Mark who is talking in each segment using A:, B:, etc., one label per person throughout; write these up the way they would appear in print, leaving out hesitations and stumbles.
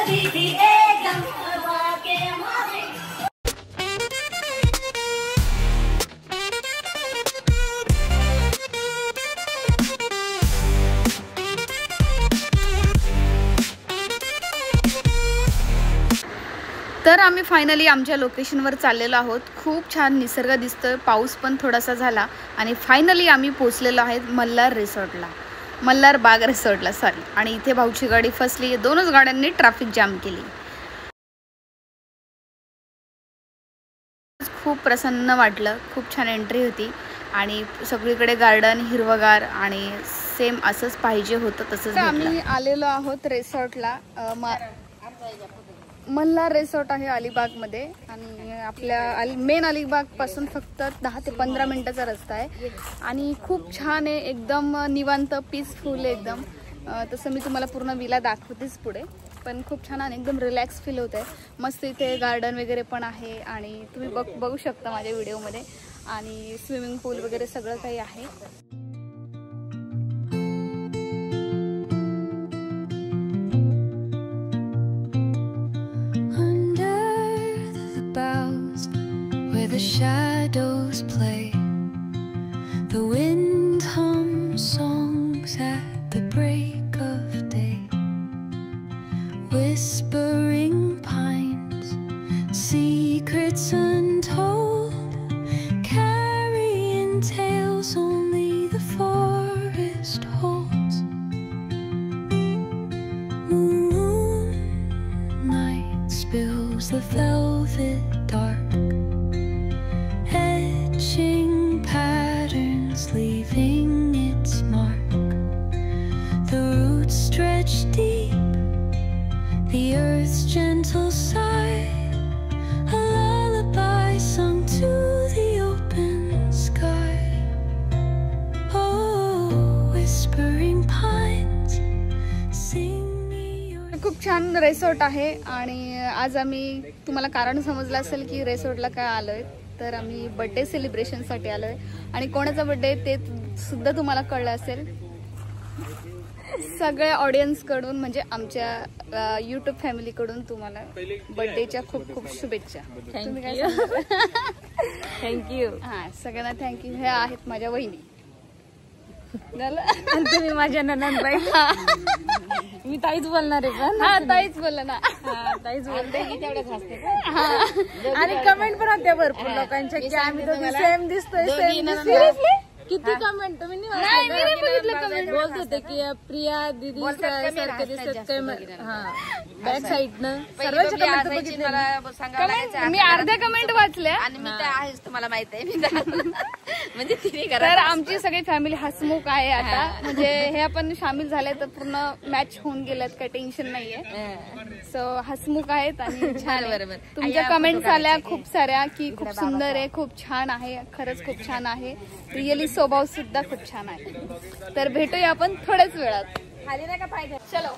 A: तर आम्ही फायनली आमच्या लोकेशनवर चाललेलो आहोत। खूप छान निसर्ग दिसतोय, पाऊस पण थोडासा झाला आणि फायनली आम्ही पोहोचलेलो आहोत मल्हार रिसॉर्टला, मल्हार बाग रिसॉर्टला सॉरी। आणि इथे भाऊची गाडी फसली, दोनच गाड्यांनी ट्रॅफिक जाम केली। खूप प्रसन्न वाटलं, खूप छान एंट्री होती आणि सगळीकडे गार्डन हिरवगार आणि सेम असंच पाहिजे होतं तसंच। आम्ही आलेलो आहोत रिसॉर्टला, मल्हार रिसॉर्ट आहे अलिबागमध्ये आणि आपल्या मेन अलिबाग पासून फक्त 10 ते 15 मिनिटाचा रस्ता आहे आणि खूप छान आहे, एकदम निवांत पीसफुल एकदम। तसं मी तुम्हाला पूर्ण विला दाखवतेच पुढे, पण खूप छान आणि एकदम रिलॅक्स फील होत आहे। मस्त इथे गार्डन वगैरे पण आहे आणि तुम्ही बघू शकता माझ्या व्हिडिओमध्ये, आणि स्विमिंग पूल वगैरे सगळं काही आहे।
B: The shadows play, the wind hums songs at the break of day, whispering pines, secrets untold, carrying tales only the forest holds. Moonlight spills the velvet dark, patterns leaving its mark. The roots stretch deep, the earth's gentle sigh, a lullaby sung to the open sky. Oh, whispering pines, sing me your...
A: खूप छान resort आहे आणि आज आम्ही, तुम्हाला कारण समजलं असेल की रिसॉर्टला काय आलोय, तर आम्ही बर्थडे सेलिब्रेशनसाठी आलोय आणि कोणाचा बर्थडे ते सुद्धा तुम्हाला कळलं असेल। सगळ्या ऑडियन्स कडून म्हणजे आमच्या यूट्यूब फॅमिली कडून तुम्हाला बर्थडेच्या खूप खूप शुभेच्छा। थँक्यू। हां, सगळ्यांना थँक्यू। हे आहेत माझ्या वहिनी,
C: आणि तुम्ही माझ्या ननंदबाई। मी ताईच बोलणार आहे पण।
A: हा, ताईच बोलला ना।
C: ताईच बोलते की तेवढंच हसते। आणि कमेंट पण होत्या भरपूर लोकांच्या की आम्ही दोघी सेम दिसतोय, सेम। किती कमेंट तुम्ही बोलत होते की प्रिया दीदी सारखे दिसतात काय? हा, बॅक साईड न
A: मी अर्ध्या कमेंट वाचल्या
C: आणि मी त्या आहेच, तुम्हाला माहित आहे। म्हणजे तिने
A: तर आमची सगळी फॅमिली हसमुख आहे आता, म्हणजे हे आपण सामील झाले तर पूर्ण मॅच होऊन गेल्यात, काही टेन्शन नाहीये। सो हसमुख आहेत आणि छान। बरोबर, तुमच्या कमेंट्स आल्या खूप साऱ्या की खूप सुंदर आहे, खूप छान आहे, खरंच खूप छान आहे, रिअली स्वभाव सुद्धा खूप छान आहे। तर भेटूया आपण थोड्याच वेळात।
C: खाली नाही का पाहिजे?
A: चलो।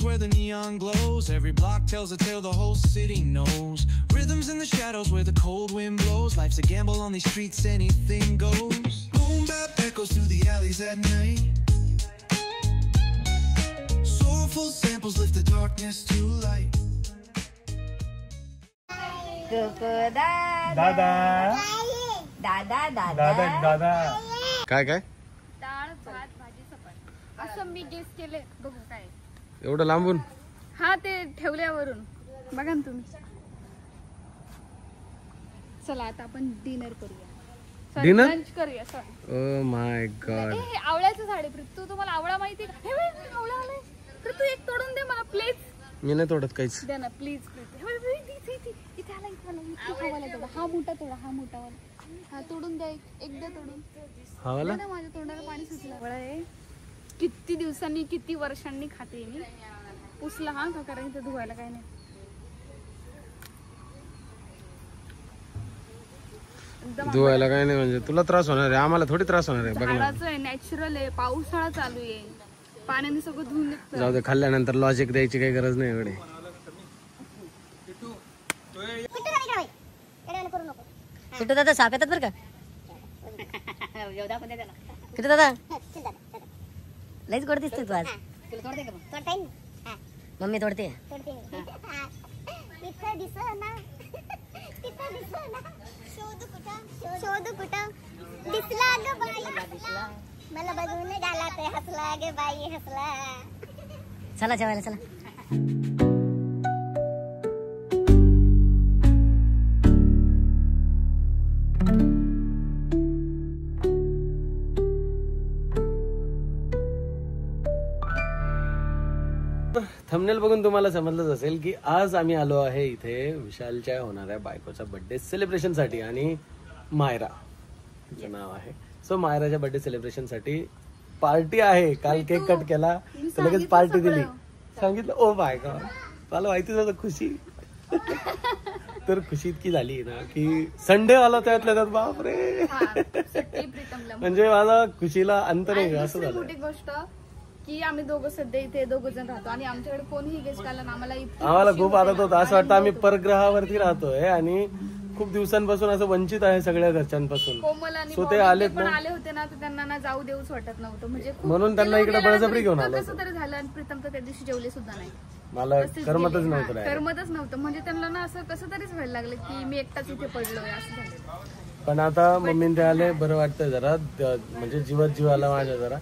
D: Where the neon glows, every block tells a tale the whole city knows. Rhythms in the shadows where the cold wind blows. Life's a gamble on these streets, anything goes. Boom bap echoes through the alleys at night. Soulful samples lift the darkness to light.
E: दादा दादा दादा दादा
F: काय काय
A: डाळ भात भाजी चपाती असं मी गेस केले, बघू काय
F: एवढं लांबून।
A: हा, ते ठेवल्यावरून बघा ना तुम्ही। चला आता आपण डिनर करूया,
F: डिनर
A: लंच करूया। सॉरी,
F: ओ माय गॉड,
A: हे आवळ्याचं झाड आहे। तू तुम्हाला आवळा माहिती का? हे बघ, आवळा आलाय, तर तू एक तोडून दे मला प्लीज।
F: मी नाही तोडत काहीच,
A: दे ना प्लीज प्लीज। इथे आला, इथे आला, इथे हवाला तोडा, हा मोठा तोडा, हा मोठा वाला, हा तोडून द्या, एक द्या तोडून।
F: हा वाला
A: ना, माझ्या तोंडाला पाणी सुटलं। आवळा आहे, किती दिवसांनी किती वर्षांनी खाते मी। पुसला हा का, कारण इथं धुवायला काय नाही।
F: धुवायला काय नाही म्हणजे तुला त्रास होणार आहे, आम्हाला थोडी त्रास होणार आहे। बघ ना,
A: नॅचरल आहे, पावसाळा चालू आहे, पाण्याने सगळं धुवून निघतं।
F: जाऊ दे, खाल्ल्यानंतर लॉजिक द्यायची काही गरज नाही एवढे।
C: कुठं दादा साप येतात बरं का? किती दादा?
G: लईच गोड दिसते तू आज. मम्मी तोडते.
H: मला बघून झाला ते हसला गे बाई हसला.
G: चला जेवायला चला.
F: थंबनेल बघून तुम्हाला समजलंच असेल की आज आम्ही आलो आहे इथे विशालच्या होणाऱ्या बायकोचा बर्थडे सेलिब्रेशन साठी. आणि मायरा तिचं नाव आहे. सो मायराच्या बर्थडे सेलिब्रेशन साठी पार्टी आहे. काल केक कट केला तर लगेच पार्टी दिली. सांगितलं ओ बाय गॉड, मला माहितीच होतं खुशी. तर खुशी इतकी झाली ना की संडे आला त्यातल्या त्यात बापरे. म्हणजे मला खुशीला अंतर आहे असं झालं.
A: मोठी गोष्ट की आम्ही दोघं सध्या इथे दोघं जण राहतो आणि आमच्याकडे कोणीही गेस्ट आला ना आम्हाला
F: खूप आनंद होता. असं वाटतं आम्ही परग्रहावरती राहतोय आणि खूप दिवसांपासून असं वंचित आहे सगळ्या घरच्यांपासून.
A: कोमल आणि
F: सो ते आले
A: होते ना तर त्यांना ना जाऊ देऊच वाटत नव्हतं. म्हणजे
F: म्हणून त्यांना इकडे बळजबरी घेऊन आलो.
A: कसं तरी झालं आणि प्रीतम तर त्या दिवशी जेवले सुद्धा नाही.
F: मला करमतच
A: नव्हतं. म्हणजे त्यांना ना असं कसं तरीच व्हायला लागलं की मी एकटाच इथे पडलोय असं झालं.
F: पण आता मम्मीन ते आले, बरं वाटतं जरा. म्हणजे जीवात जीव आला माझ्या जरा.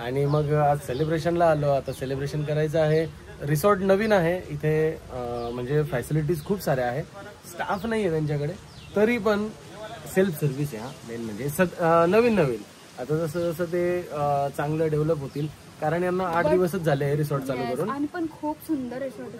F: आणि मग आज सेलिब्रेशनला आलो. आता सेलिब्रेशन करायचं आहे. रिसॉर्ट नवीन आहे इथे. म्हणजे फॅसिलिटीज खूप साऱ्या आहे. स्टाफ नाही आहे त्यांच्याकडे तरी पण सेल्फ सर्व्हिस आहे. हा मेन म्हणजे नवीन आता जसं जसं ते चांगलं डेव्हलप होतील. कारण यांना 8 दिवसच झाले रिसॉर्ट चालू करून.
A: आणि पण खूप सुंदर रिसॉर्ट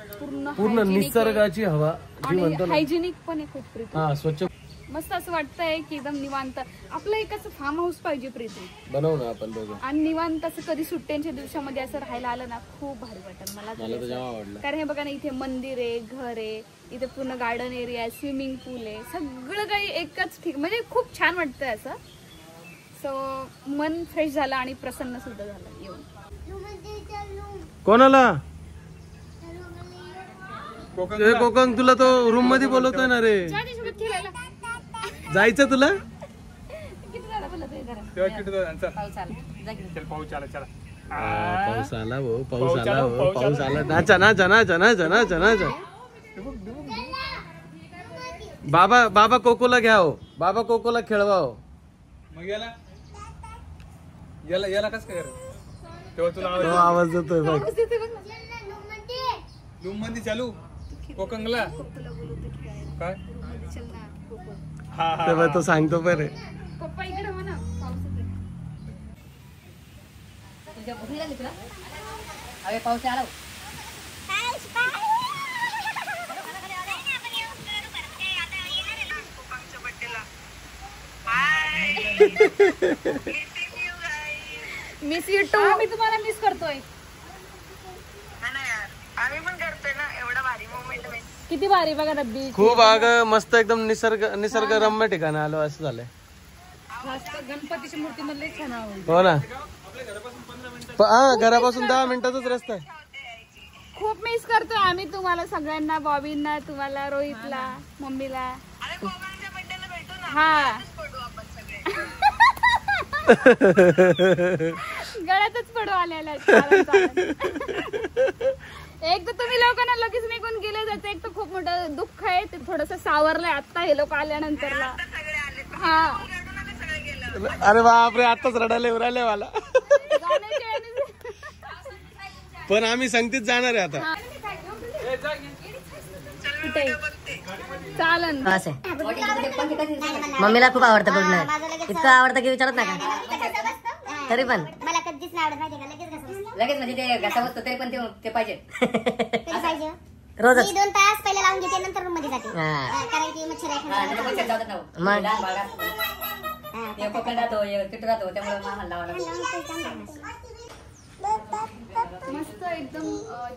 F: पूर्ण निसर्गाची हवा जी म्हणतो ना.
A: हायजेनिक पण आहे खूप.
F: हा स्वच्छ
A: मस्त असं वाटतंय की एकदम निवांत. आपलं एक असं फार्म हाऊस पाहिजे प्रीती.
F: बनवू ना आपण दोघं.
A: आणि निवांत असं कधी सुट्ट्यांच्या दिवसामध्ये असं राहायला आलं ना खूप भारी वाटत मला
F: तर जेव्हा आवडलं.
A: कारण हे बघा ना इथे मंदिर आहे, घर आहे, इथे पूर्ण गार्डन एरिया आहे, स्विमिंग पूल आहे, सगळं काही एकच ठीक. म्हणजे खूप छान वाटतंय असं. सो मन फ्रेश झालं आणि प्रसन्न सुद्धा झालं येऊन.
F: कोणाला कोकण तुला तो रूम मध्ये बोलवतोय ना रे. जायचं तुला. पाऊस आला भाऊ, पाऊस आला भाऊ, पाऊस आला. नाचा नाचा नाचा नाचा नाचा नाचा. बाबा कोकोला घ्या हो. बाबा कोकोला खेळवा हो.
E: मग याला कस काय तेव्हा तुला
F: आवाज येतोय बघ.
E: रूम मध्ये चालू कोकंगला काय
F: तेव्हा तो सांगतो बरे.
A: पप्पा इकडे हो ना.
G: पाऊस आला.
A: Miss you to. मी तुम्हाला मिस करतोय.
H: आम्ही पण करतोय ना. एवढा भारी मोमेंट.
C: किती भारी बघा ना बीच.
F: खूप मस्त एकदम निसर्गरम्य ठिकाणी आलो असं झालंय.
C: गणपतीची मूर्ती मध्ये छान आवडली.
F: हो ना. हा घरापासून 10 मिनिटाचाच रस्ता आहे.
A: खूप मिस करतोय आम्ही तुम्हाला सगळ्यांना. बॉबींना, तुम्हाला, रोहितला, मम्मीला. हा गळ्यातच पडू आलेला. एक तर तुम्ही लोकांना लगेच निघून गेले जाते. एक तर खूप मोठं दुःख आहे. ते थोडस सावरलंय आता हे लोक आल्यानंतरला. हा
F: अरे बापरे आताच रडायला उरायला मला. पण आम्ही संगतीत जाणार आहे आता.
A: चालन.
G: मम्मीला खूप आवडतं बघणं. इतकं आवडतं की विचारत नाही का. तरी पण
H: मला कधीच नाही आवडत माहिती का.
G: लगेच म्हणजे ते घसा बसतो तरी पण ते पाहिजे.
H: पाहिजे
G: रोजच.
H: 2 तास पहिले लावून घेते नंतर रूम मध्ये जाते. कारण की मच्छर
A: मस्त एकदम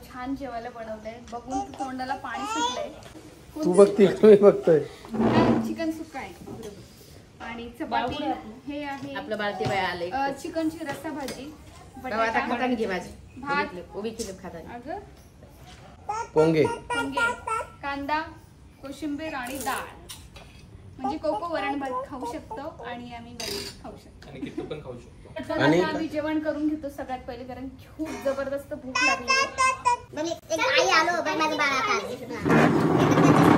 A: छान जेवायला बनवलंय. बघून तोंडाला पाणी सुटलंय.
F: तू बघते मी बघतोय.
A: चिकन सुक्का आहे आणि चपाती. हे आहे
C: आपलं बालती बाय आले.
A: चिकनची रस्सा भाजी, भात,
C: उभी खिलीप खाताना.
A: अगं
F: पोंगे,
A: कांदा, कोशिंबीर आणि डाळ. म्हणजे कोको वरण भात खाऊ शकतो आणि आम्ही खाऊ शकतो.
E: आणि किती पण खाऊ शकतो.
F: आणि
A: आम्ही जेवण करून घेतो सगळ्यात पहिले, कारण खूप जबरदस्त भूक लागली आहे.
H: एक आई आलो बाई माझं बाळ आता आलं.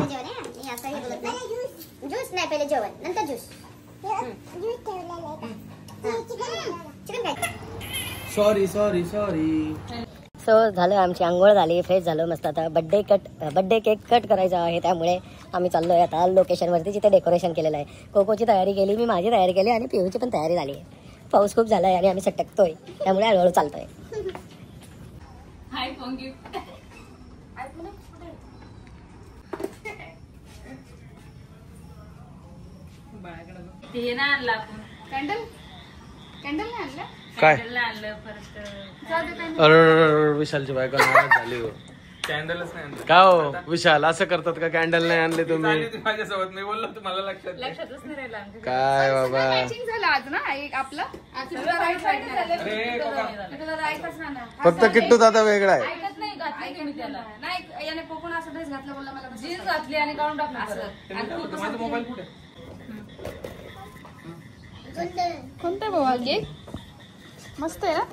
H: जेवण आहे मी असं हे बोलत नाही. ज्यूस नाही, पहिले जेवण नंतर ज्यूस. चिकन काय?
F: Sorry sorry sorry.
G: सो झालं, आमची आंघोळ झाली, फ्रेश झालो मस्त. आता बड्डे केक कट करायचा आहे, त्यामुळे आम्ही चाललोय आता लोकेशनवरती जिथे डेकोरेशन केलेलं आहे. कोकोची तयारी केली, मी माझी तयारी केली आणि पिऊची पण तयारी झाली आहे. पाऊस खूप झालाय आणि आम्ही सटकतोय, त्यामुळे हळूहळू चालतोय.
A: कॅन्डल नाही आणलं?
F: काय अरे विशालची बायको नाराज झाली हो.
E: कॅन्डलच नाही आणलं.
F: का हो विशाल, असं करतात का? कॅन्डल नाही आणले तुम्ही?
E: चालली ती माझ्यासोबत, मी बोललो तुम्हाला लक्षात नाही.
F: काय बाबा,
A: मॅचिंग झालं आज ना एक आपलं.
E: अरे कोका.
F: फक्त किट्टू दादा वेगळा आहे.
C: याने कोकण असं ड्रेस घातला, बोलला मला जीन्स घातली आणि काढून टाकलं.
E: माझा मोबाईल कुठे?
A: कोणता बाबा केक? मस्त आहे ना.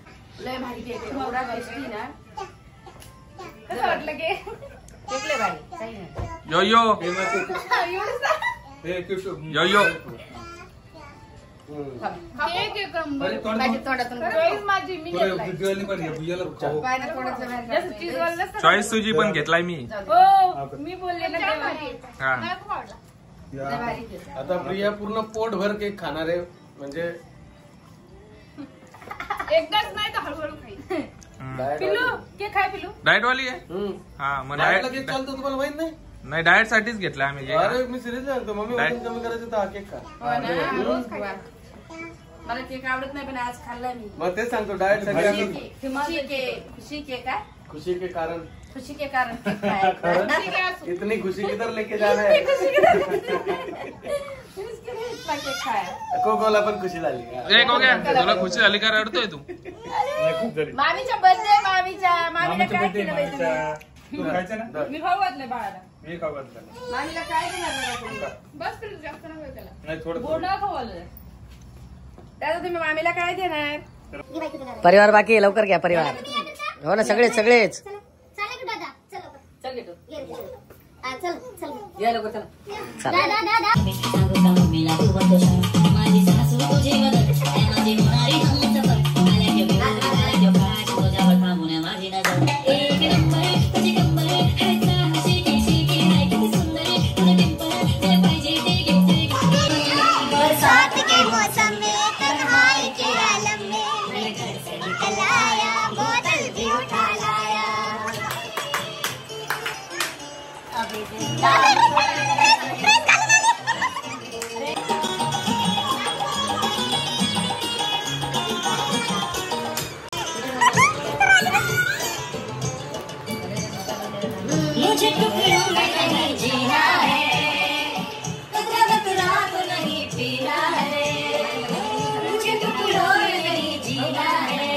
C: लय भारी केक आहे, एवढा टेस्टी ना.
A: कसं वाटलं केक?
C: केक लय भारी.
E: यो यो यो यो.
A: केक एकदम
E: अरे
C: तोंडातून
A: चॉईस माझी, मी घेतलाय. जसं चीजवाला नसतं.
E: चॉईस तुझी पण घेतलाय मी.
A: हो मी बोलले ना तेव्हा.
E: हा.
A: मला खूप आवडला.
F: आता प्रिया पूर्ण पोटभर केक खाणार आहे, म्हणजे
A: एकदाच नाही तर हळूहळू खाईल.
C: पिल्लू केक खाय पिल्लू.
E: डाएट वाली आहे. हा मग डाएट
F: केक चालतो तुम्हाला माहित नाही?
E: नाही, डाएट साठीच घेतलाय आम्ही केक.
F: अरे मी सिरियस सांगतो, मम्मी वजन कमी करायचं तर हा केक खा.
C: मला केक आवडत नाही, पण आज खाल्लाय मी.
F: मग तेच सांगतो, डाएट साठी
C: खुशी केक काय?
F: खुशी के कारण
C: खुशी के कारण केक खाया.
F: इतनी खुशी किधर लेके जाना है.
C: केक खाया.
F: कोकोला पण खुशी झाली.
E: एक हो गया. तुला खुशी झाली का? रडतोय तू?
C: मामीचा बर्थडे, मामीला काय केलं पाहिजे?
E: तू खायचं ना?
C: मी खाऊ घातलंय बाळाला.
E: मी खाऊ घातलं.
C: मामीला काय देणार?
A: बस फिर जास्त नव्हे त्याला.
E: नाही थोडं
C: गोड खाऊ घाललंय. त्याचा तुम्ही मामीला काय देणार?
G: परिवार बाकी आहे, लवकर घ्या परिवार. हो ना, सगळेच सगळेच.
C: चल घेतो.
H: चल
C: या लवकर चला.
H: बरसात के मौसम में तन्हाई के आलम में मैं घर से निकल आया, बोतल भी उठा लाया. अभी मुझे टुकड़ों में नहीं जीना है, कतरा तो नहीं पीना है. मुझे टुकड़ों में नहीं जीना है,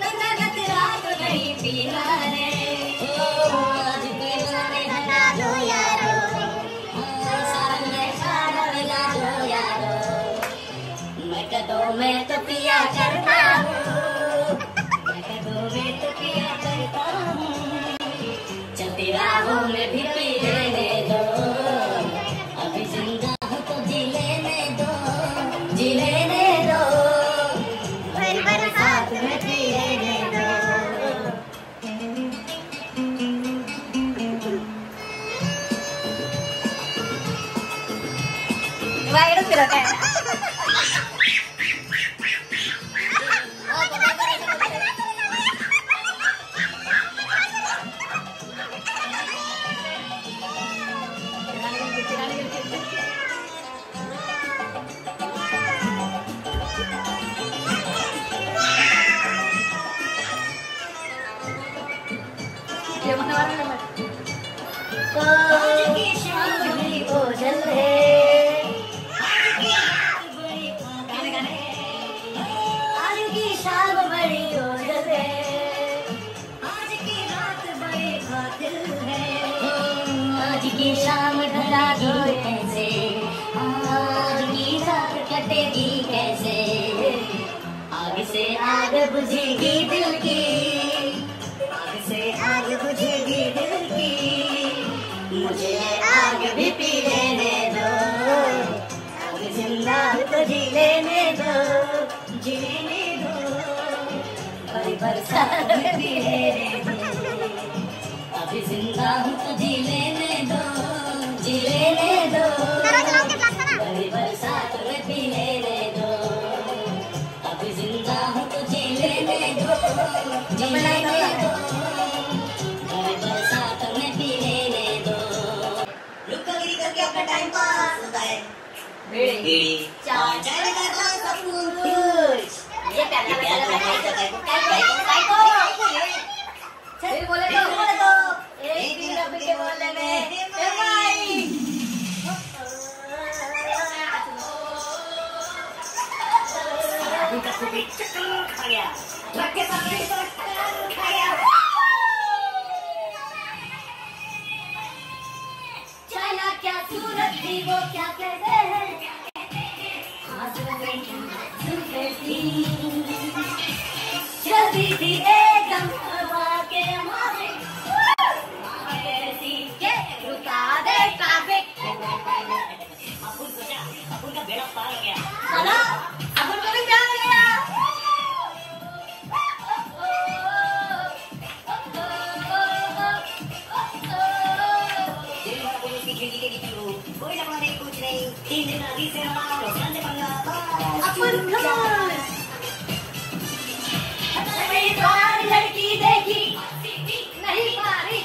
H: कतरा तो नहीं पीना है. आज पीना मिला दो यारो, सारा मिला दो यारो. मैं कदों में तो पिया करता हूँ, मैं कदों में तो पिया करता हूँ. चलती राहों में भी पी लेने दो, अभी जिंदा हो तो जी लेने दो, जी लेने दो. भर बरसात में पी लेने दो. वाइड फिरत आहे. आज की शाम बड़ी ओझल है, आज की शाम बड़ी ओझल है, आज की रात बड़ी कातिल है. आज की शाम ढला दो कैसे, आज की रात कटेगी कैसे. आग बुझेगी दिल की, आग से आग बुझेगी दिल की, मुझे आग भी पी लेने दो, आग जिंदा तो जी लेने दो, जी लेने दो, बड़ी बरसात भी पी लेने दो, अभी जिंदा हूँ तो जी लेने दो, जी लेने दो, बड़ी बरसात में पी लेने दो, अभी जिंदा हूँ तो जी लेने दो, जी लेने दो, बड़ी बरसात में पी लेने दो। लुक्कागिरी करके अपना टाइम पास होता है, बीड़ी चाय चाय करना सब कुछ, ये प्यार फिर बोले तो एक दिन रब के बोले में भाई का सुबह चक्कर खा गया, ट्रक के साथ चक्कर खा गया, चाइना क्या सूरत थी वो क्या कहते हैं, चलती थी एकदम हवा के मारे, के रुका दे ट्रैफिक, अपन का बेड़ा पार हो गया, चलो अपन को भी प्यार हो गया, कोई लगा नहीं कुछ नहीं, 3 दिन आगे से हमारा रोशन से पंगा, अपन कमाल लड़की देखी नहीं पारी,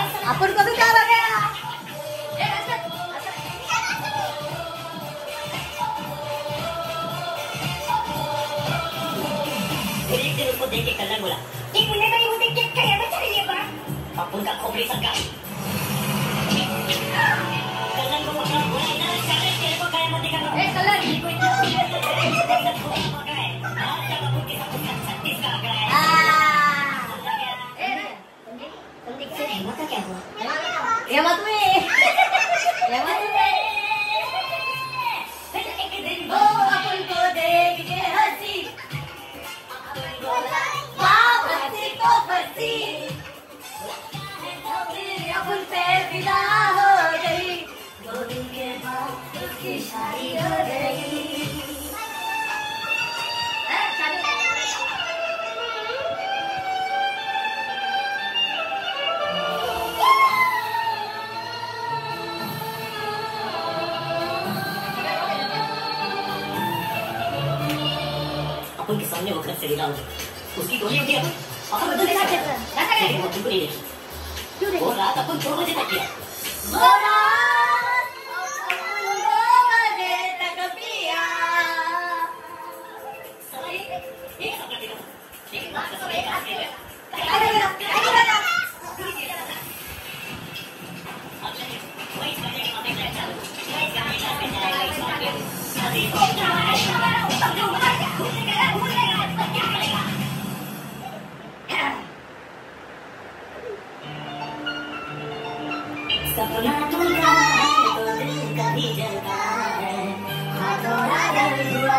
H: अपन को भी क्या हो गया, उसको देख के कल्लन बोला, एक मिनट में मुझे क्या कहना चाहिए बा, अपन का खोपड़ी सरकार, कल्लन को पकड़ा बोला ना, सारे तेरे को क्या मत दिखाना, ए कल्लन कोई क्या हुआ, ये मत में एक दिन वो अपन को देख के हंसी, तो फंसी, अपन पे विदा हो गई, 2 दिन के बाद उसकी शादी हो गई, अपन के सामने वो घर से विदा हो गई, उसकी गोली होती है, अपन बदल देना क्या करें, वो तुमको नहीं देखी, क्यों नहीं, वो रात अपन 2 बजे तक किया, वो रात अपन 2 बजे तक पिया, एक सपना देखा, लेकिन बात सब एक हाथ में, सपना टूटा है तो दिल कभी जलता है, हाथों हुआ